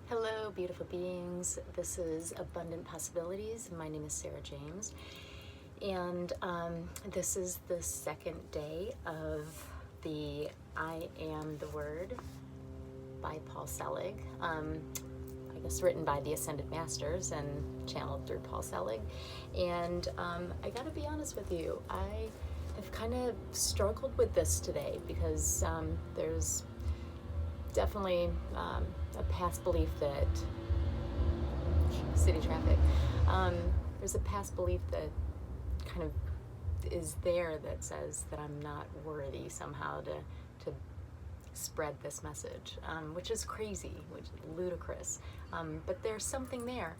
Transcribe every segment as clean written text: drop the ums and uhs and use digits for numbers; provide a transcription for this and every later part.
Hello, beautiful beings. This is Abundant Possibilities. My name is Sarah James, and this is the second day of the I Am the Word by Paul Selig. I guess written by the Ascended Masters and channeled through Paul Selig. And I gotta be honest with you, I have kind of struggled with this today because there's definitely a past belief that city traffic there's a past belief that kind of is there that says that I'm not worthy somehow to spread this message, which is crazy, which is ludicrous, but there's something there,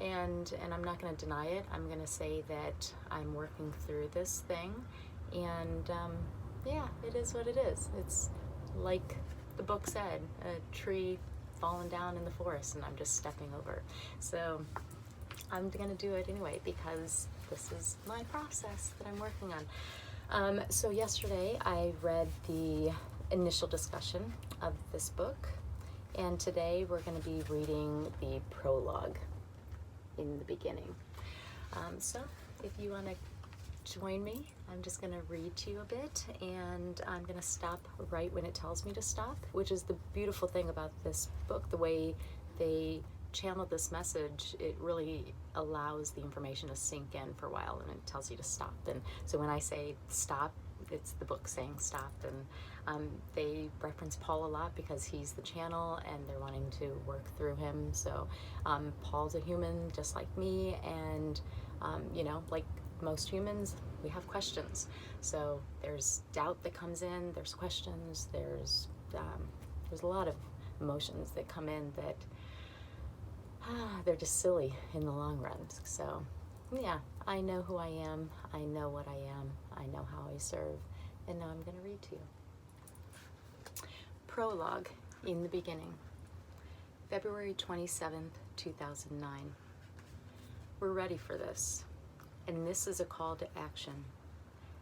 and I'm not going to deny it. I'm going to say that I'm working through this thing, and yeah, it is what it is. It's like the book said, a tree fallen down in the forest and I'm just stepping over. So I'm gonna do it anyway because this is my process that I'm working on. So yesterday I read the initial discussion of this book, and today we're going to be reading the prologue, in the beginning. So if you want to join me, I'm just going to read to you a bit, and I'm going to stop right when it tells me to stop, which is the beautiful thing about this book. The way they channel this message, it really allows the information to sink in for a while, and it tells you to stop. And so when I say stop, it's the book saying stop. And they reference Paul a lot because he's the channel and they're wanting to work through him. So Paul's a human just like me, and you know, like most humans, we have questions. So there's doubt that comes in, there's questions, there's a lot of emotions that come in that they're just silly in the long run. So yeah, I know who I am, I know what I am, I know how I serve, and now I'm going to read to you. Prologue, in the beginning. February 27th, 2009. We're ready for this. And this is a call to action.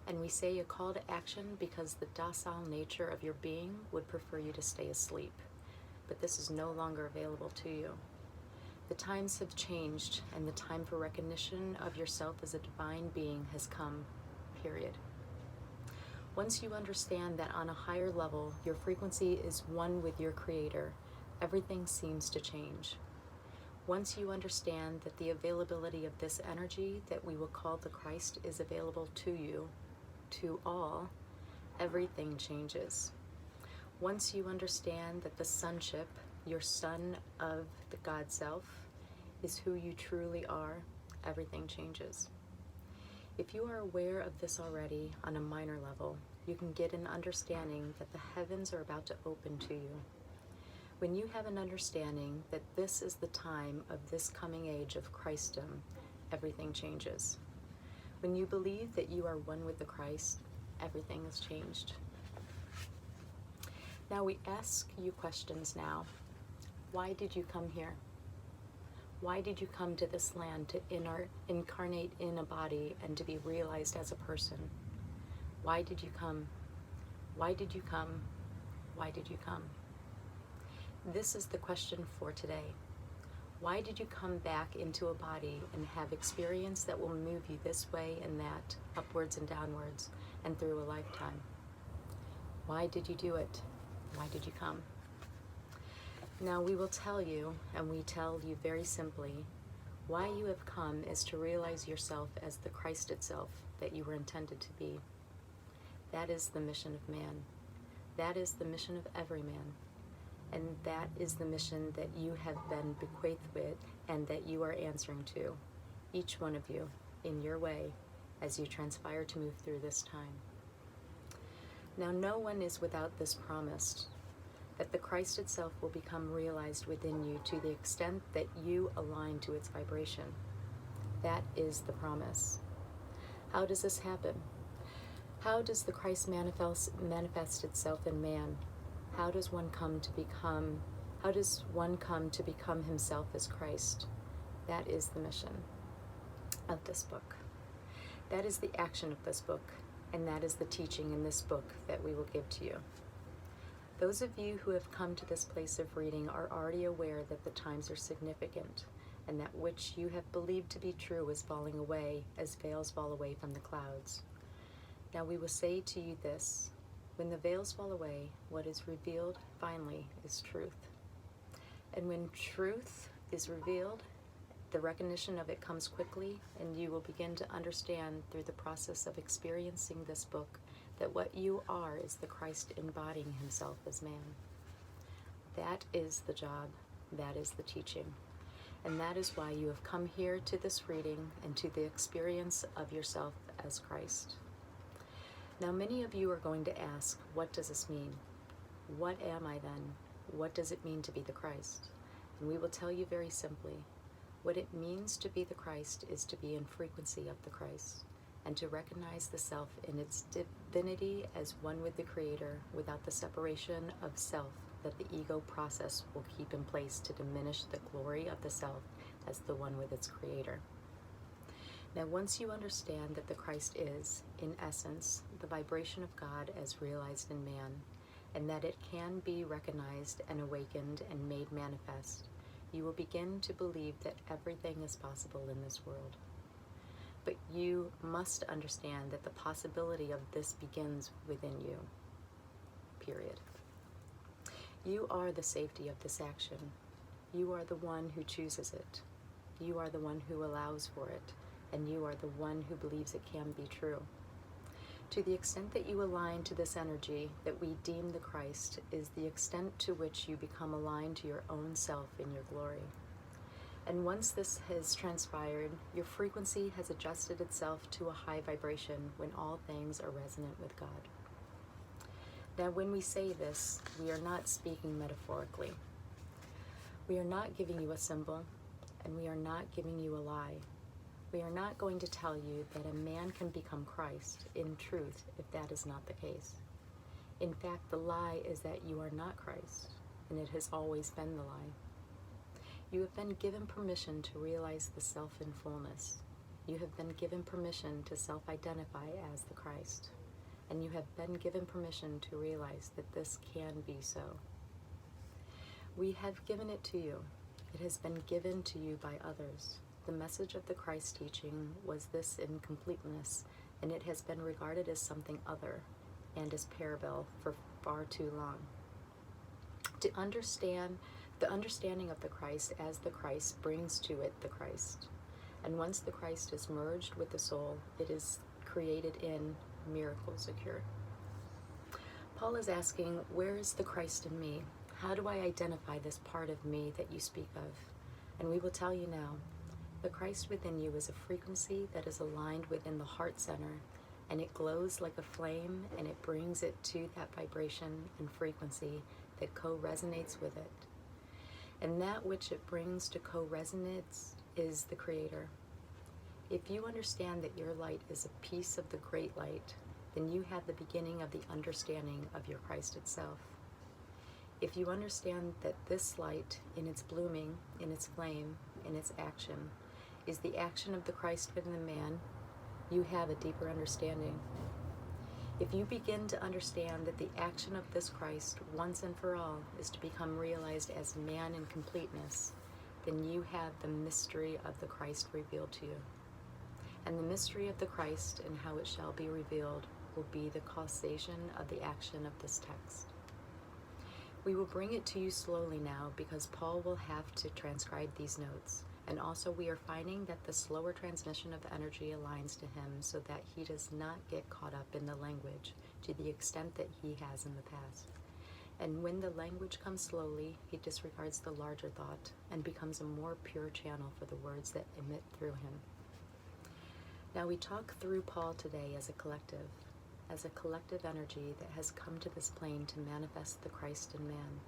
And we say a call to action because the docile nature of your being would prefer you to stay asleep. But this is no longer available to you. The times have changed, and the time for recognition of yourself as a divine being has come, period. Once you understand that on a higher level, your frequency is one with your Creator, everything seems to change. Once you understand that the availability of this energy that we will call the Christ is available to you, to all, everything changes. Once you understand that the sonship, your son of the God Self, is who you truly are, everything changes. If you are aware of this already on a minor level, you can get an understanding that the heavens are about to open to you. When you have an understanding that this is the time of this coming age of Christdom, everything changes. When you believe that you are one with the Christ, everything has changed. Now we ask you questions now. Why did you come here? Why did you come to this land to incarnate in a body and to be realized as a person? Why did you come? Why did you come? Why did you come? This is the question for today. Why did you come back into a body and have experience that will move you this way and that, upwards and downwards, and through a lifetime? Why did you do it? Why did you come? Now we will tell you, and we tell you very simply, why you have come is to realize yourself as the Christ itself that you were intended to be. That is the mission of man. That is the mission of every man. And that is the mission that you have been bequeathed with and that you are answering to, each one of you, in your way, as you transpire to move through this time. Now, no one is without this promise, that the Christ itself will become realized within you to the extent that you align to its vibration. That is the promise. How does this happen? How does the Christ manifest itself in man? How does one come to become himself as Christ? That is the mission of this book. That is the action of this book, and that is the teaching in this book that we will give to you. Those of you who have come to this place of reading are already aware that the times are significant, and that which you have believed to be true is falling away as veils fall away from the clouds. Now we will say to you this: when the veils fall away, what is revealed finally is truth. And when truth is revealed, the recognition of it comes quickly, and you will begin to understand through the process of experiencing this book that what you are is the Christ embodying himself as man. That is the job, that is the teaching, and that is why you have come here to this reading and to the experience of yourself as Christ. Now many of you are going to ask, what does this mean? What am I then? What does it mean to be the Christ? And we will tell you very simply, what it means to be the Christ is to be in frequency of the Christ, and to recognize the self in its divinity as one with the Creator, without the separation of self that the ego process will keep in place to diminish the glory of the self as the one with its Creator. Now, once you understand that the Christ is, in essence, the vibration of God as realized in man, and that it can be recognized and awakened and made manifest, you will begin to believe that everything is possible in this world. But you must understand that the possibility of this begins within you. Period. You are the safety of this action. You are the one who chooses it. You are the one who allows for it. And you are the one who believes it can be true. To the extent that you align to this energy that we deem the Christ is the extent to which you become aligned to your own self in your glory. And once this has transpired, your frequency has adjusted itself to a high vibration when all things are resonant with God. Now, when we say this, we are not speaking metaphorically. We are not giving you a symbol, and we are not giving you a lie. We are not going to tell you that a man can become Christ in truth if that is not the case. In fact, the lie is that you are not Christ, and it has always been the lie. You have been given permission to realize the self in fullness. You have been given permission to self-identify as the Christ, and you have been given permission to realize that this can be so. We have given it to you. It has been given to you by others. The message of the Christ teaching was this in completeness, and it has been regarded as something other and as parallel for far too long. To understand, the understanding of the Christ as the Christ brings to it the Christ. And once the Christ is merged with the soul, it is created in, miracles occur. Paul is asking, where is the Christ in me? How do I identify this part of me that you speak of? And we will tell you now. The Christ within you is a frequency that is aligned within the heart center, and it glows like a flame, and it brings it to that vibration and frequency that co-resonates with it. And that which it brings to co-resonance is the Creator. If you understand that your light is a piece of the great light, then you have the beginning of the understanding of your Christ itself. If you understand that this light, in its blooming, in its flame, in its action, is the action of the Christ within the man, you have a deeper understanding. If you begin to understand that the action of this Christ, once and for all, is to become realized as man in completeness, then you have the mystery of the Christ revealed to you. And the mystery of the Christ and how it shall be revealed will be the causation of the action of this text. We will bring it to you slowly now because Paul will have to transcribe these notes. And also we are finding that the slower transmission of energy aligns to him so that he does not get caught up in the language to the extent that he has in the past. And when the language comes slowly, he disregards the larger thought and becomes a more pure channel for the words that emit through him. Now we talk through Paul today as a collective energy that has come to this plane to manifest the Christ in man,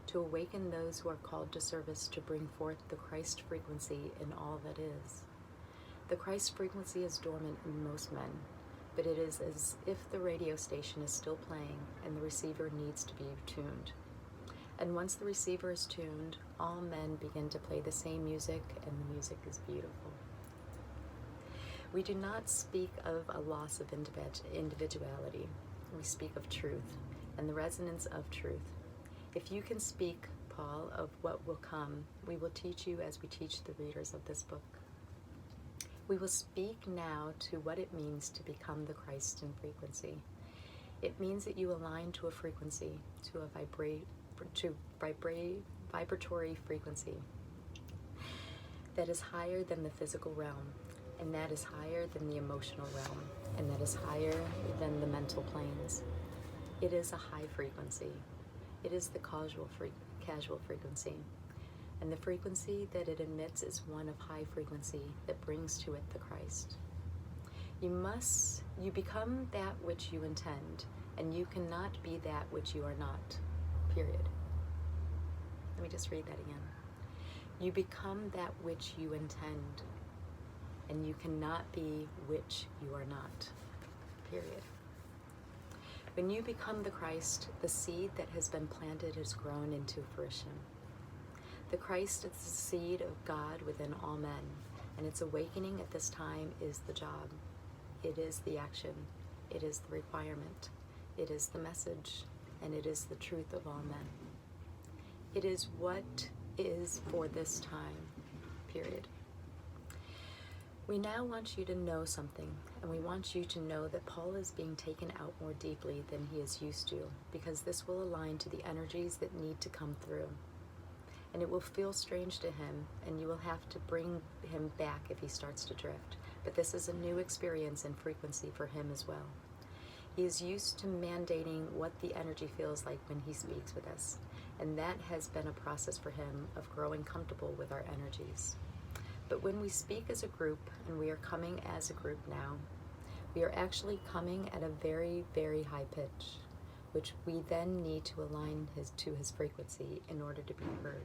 to awaken those who are called to service to bring forth the Christ frequency in all that is. The Christ frequency is dormant in most men, but it is as if the radio station is still playing and the receiver needs to be tuned. And once the receiver is tuned, all men begin to play the same music, and the music is beautiful. We do not speak of a loss of individuality. We speak of truth, and the resonance of truth. If you can speak, Paul, of what will come, we will teach you as we teach the readers of this book. We will speak now to what it means to become the Christ in frequency. It means that you align to a frequency, to a vibratory frequency that is higher than the physical realm, and that is higher than the emotional realm, and that is higher than the mental planes. It is a high frequency. It is the casual frequency. And the frequency that it emits is one of high frequency that brings to it the Christ. You become that which you intend, and you cannot be that which you are not, period. Let me just read that again. You become that which you intend, and you cannot be which you are not, period. When you become the Christ, the seed that has been planted has grown into fruition. The Christ is the seed of God within all men, and its awakening at this time is the job. It is the action. It is the requirement. It is the message, and it is the truth of all men. It is what is for this time, period. We now want you to know something, and we want you to know that Paul is being taken out more deeply than he is used to, because this will align to the energies that need to come through. And it will feel strange to him, and you will have to bring him back if he starts to drift. But this is a new experience and frequency for him as well. He is used to mandating what the energy feels like when he speaks with us, and that has been a process for him of growing comfortable with our energies. But when we speak as a group, and we are coming as a group now, we are actually coming at a very, very high pitch, which we then need to align to his frequency in order to be heard.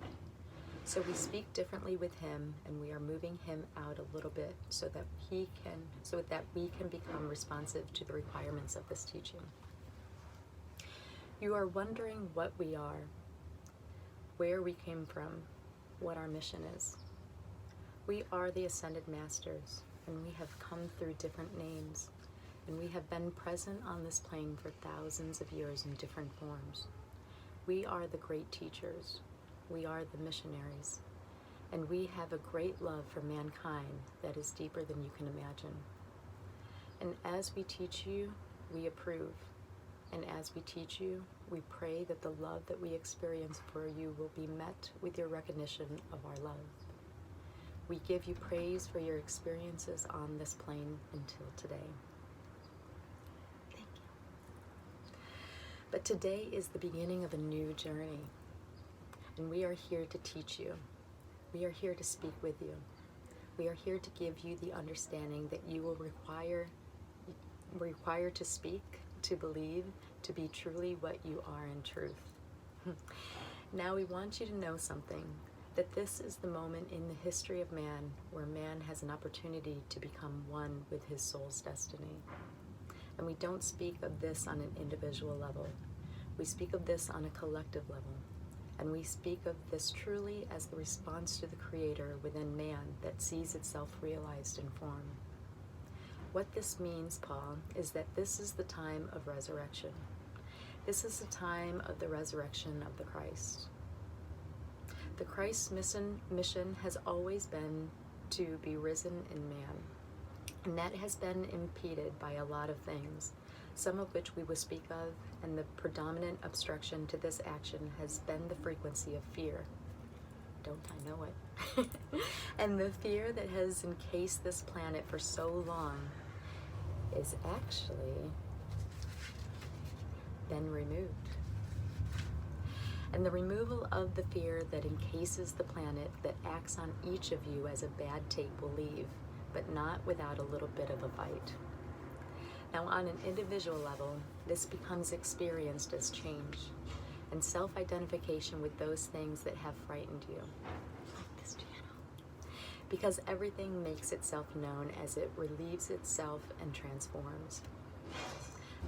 So we speak differently with him, and we are moving him out a little bit so that we can become responsive to the requirements of this teaching. You are wondering what we are, where we came from, what our mission is. We are the Ascended Masters, and we have come through different names, and we have been present on this plane for thousands of years in different forms. We are the great teachers. We are the missionaries, and we have a great love for mankind that is deeper than you can imagine. And as we teach you, we approve. And as we teach you, we pray that the love that we experience for you will be met with your recognition of our love. We give you praise for your experiences on this plane until today. Thank you. But today is the beginning of a new journey, and we are here to teach you. We are here to speak with you. We are here to give you the understanding that you will require to speak, to believe, to be truly what you are in truth. Now we want you to know something, that this is the moment in the history of man where man has an opportunity to become one with his soul's destiny. And we don't speak of this on an individual level. We speak of this on a collective level. And we speak of this truly as the response to the Creator within man that sees itself realized in form. What this means, Paul, is that this is the time of resurrection. This is the time of the resurrection of the Christ. The Christ's mission has always been to be risen in man, and that has been impeded by a lot of things, some of which we will speak of, and the predominant obstruction to this action has been the frequency of fear. Don't I know it? And the fear that has encased this planet for so long is actually been removed. And the removal of the fear that encases the planet that acts on each of you as a bad tape will leave, but not without a little bit of a fight. Now, on an individual level, this becomes experienced as change and self-identification with those things that have frightened you, like this channel, because everything makes itself known as it relieves itself and transforms.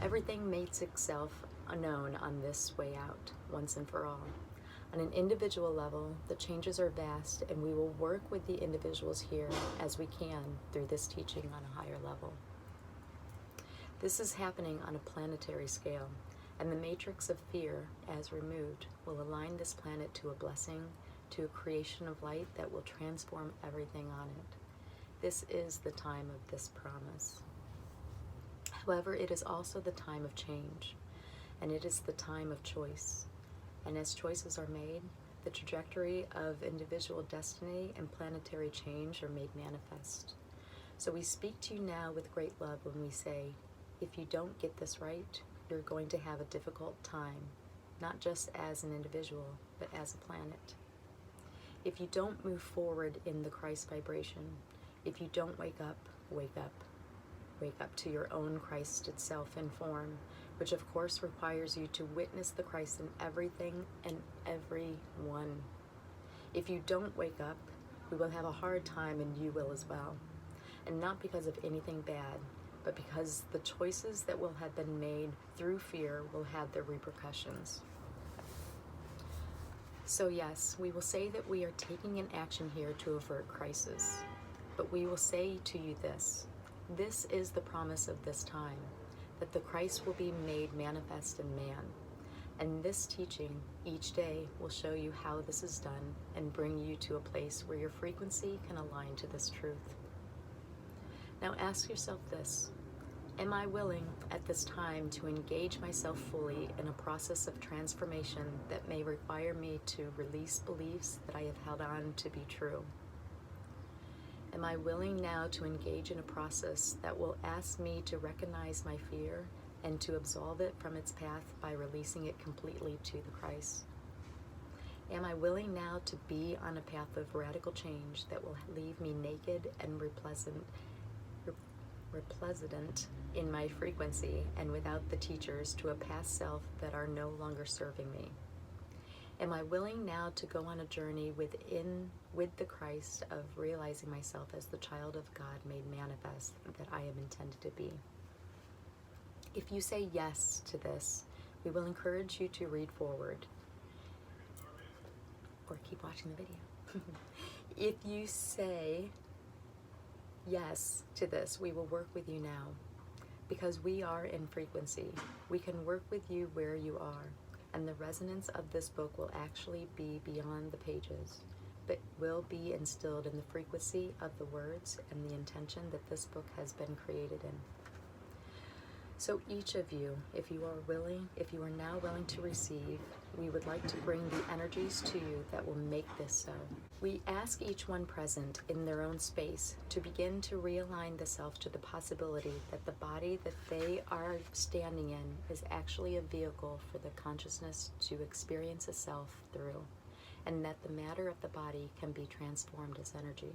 Everything makes itself known on this way out, once and for all. On an individual level, the changes are vast, and we will work with the individuals here as we can through this teaching on a higher level. This is happening on a planetary scale, And the matrix of fear, as removed, will align this planet to a blessing, to a creation of light that will transform everything on it. This is the time of this promise. However, it is also the time of change, and it is the time of choice. And as choices are made, the trajectory of individual destiny and planetary change are made manifest. So we speak to you now with great love when we say, if you don't get this right, you're going to have a difficult time, not just as an individual, but as a planet. If you don't move forward in the Christ vibration, if you don't wake up, wake up. Wake up to your own Christ itself in form, which of course requires you to witness the Christ in everything and everyone. If you don't wake up, we will have a hard time, and you will as well. And not because of anything bad, but because the choices that will have been made through fear will have their repercussions. So yes, we will say that we are taking an action here to avert crisis, but we will say to you this. This is the promise of this time, that the Christ will be made manifest in man. And this teaching each day will show you how this is done and bring you to a place where your frequency can align to this truth. Now ask yourself this: am I willing at this time to engage myself fully in a process of transformation that may require me to release beliefs that I have held on to be true? Am I willing now to engage in a process that will ask me to recognize my fear and to absolve it from its path by releasing it completely to the Christ? Am I willing now to be on a path of radical change that will leave me naked and repleasant in my frequency and without the teachers to a past self that are no longer serving me? Am I willing now to go on a journey with the Christ of realizing myself as the child of God made manifest that I am intended to be? If you say yes to this, we will encourage you to read forward or keep watching the video. If you say yes to this, we will work with you now. Because we are in frequency, we can work with you where you are. And the resonance of this book will actually be beyond the pages, but will be instilled in the frequency of the words and the intention that this book has been created in. So each of you, if you are now willing to receive, we would like to bring the energies to you that will make this so. We ask each one present in their own space to begin to realign the self to the possibility that the body that they are standing in is actually a vehicle for the consciousness to experience a self through, and that the matter of the body can be transformed as energy.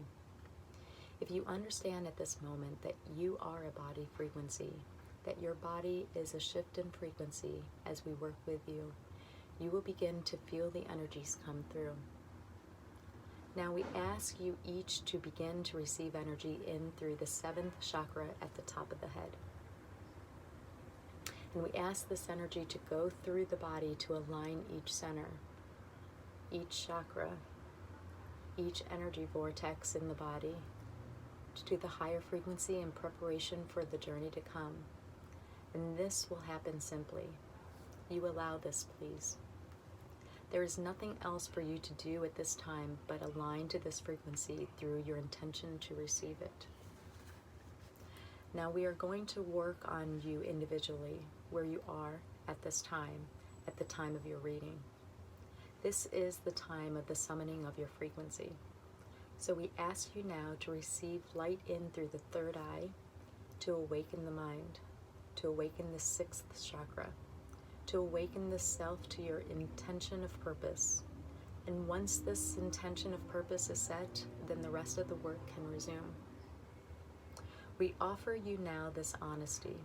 If you understand at this moment that you are a body frequency, that your body is a shift in frequency as we work with you, you will begin to feel the energies come through. Now we ask you each to begin to receive energy in through the 7th chakra at the top of the head. And we ask this energy to go through the body to align each center, each chakra, each energy vortex in the body to the higher frequency in preparation for the journey to come. And this will happen simply. You allow this, please. There is nothing else for you to do at this time but align to this frequency through your intention to receive it. Now we are going to work on you individually, where you are at this time, at the time of your reading. This is the time of the summoning of your frequency. So we ask you now to receive light in through the 3rd eye, to awaken the mind, to awaken the 6th chakra, to awaken the self to your intention of purpose. And once this intention of purpose is set, then the rest of the work can resume. We offer you now this honesty.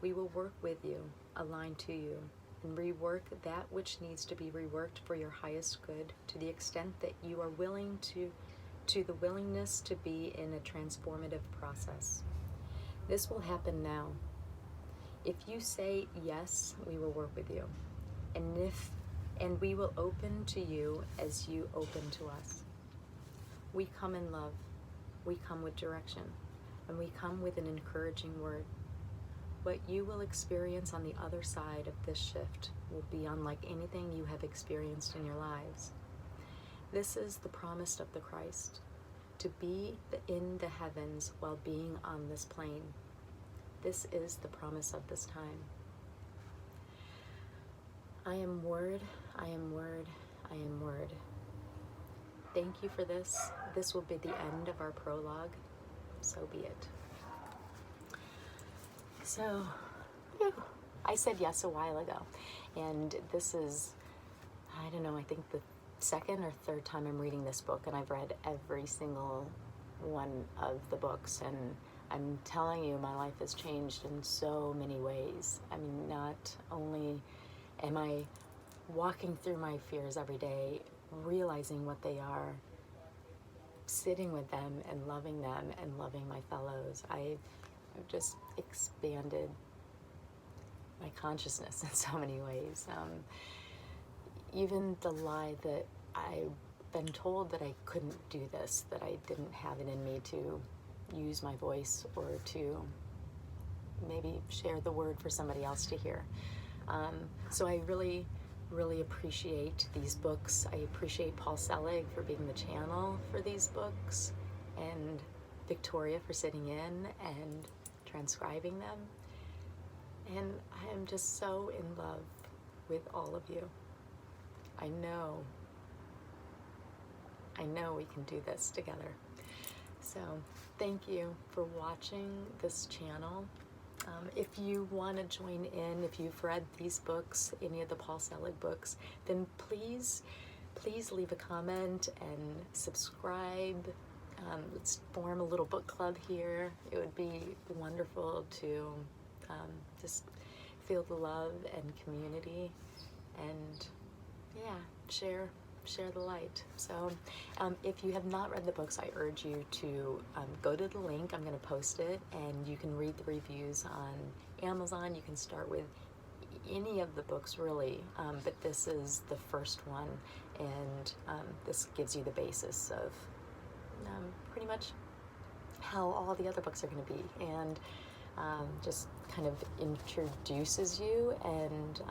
We will work with you, align to you, and rework that which needs to be reworked for your highest good to the extent that you are willing to the willingness to be in a transformative process. This will happen now. If you say yes, we will work with you. And we will open to you as you open to us. We come in love. We come with direction. And we come with an encouraging word. What you will experience on the other side of this shift will be unlike anything you have experienced in your lives. This is the promise of the Christ, to be in the heavens while being on this plane. This is the promise of this time. I am Word, I am Word, I am Word. Thank you for this. This will be the end of our prologue. So be it. So, I said yes a while ago, and this is, I don't know, I think the second or third time I'm reading this book, and I've read every single one of the books, and I'm telling you, my life has changed in so many ways. I mean, not only am I walking through my fears every day, realizing what they are, sitting with them and loving my fellows. I've just expanded my consciousness in so many ways. Even the lie that I've been told that I couldn't do this, that I didn't have it in me to use my voice or to maybe share the word for somebody else to hear. So I really appreciate these books. I appreciate Paul Selig for being the channel for these books, and Victoria for sitting in and transcribing them. And I am just so in love with all of you. I know we can do this together. So thank you for watching this channel. If you want to join in, if you've read these books, any of the Paul Selig books, then please leave a comment and subscribe. Let's form a little book club here. It would be wonderful to just feel the love and community, and yeah, share the light. So if you have not read the books, I urge you to go to the link. I'm going to post it, and you can read the reviews on Amazon. You can start with any of the books, really, but this is the first one, and this gives you the basis of pretty much how all the other books are going to be, and just kind of introduces you, and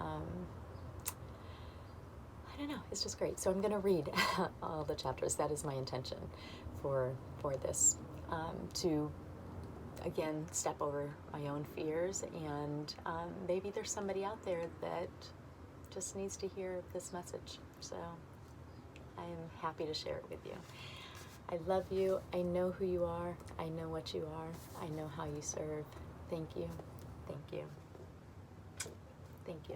I don't know, it's just great. So I'm going to read all the chapters. That is my intention for this, to again step over my own fears, and maybe there's somebody out there that just needs to hear this message. So I am happy to share it with you. I love you. I know who you are. I know what you are. I know how you serve. Thank you. Thank you. Thank you.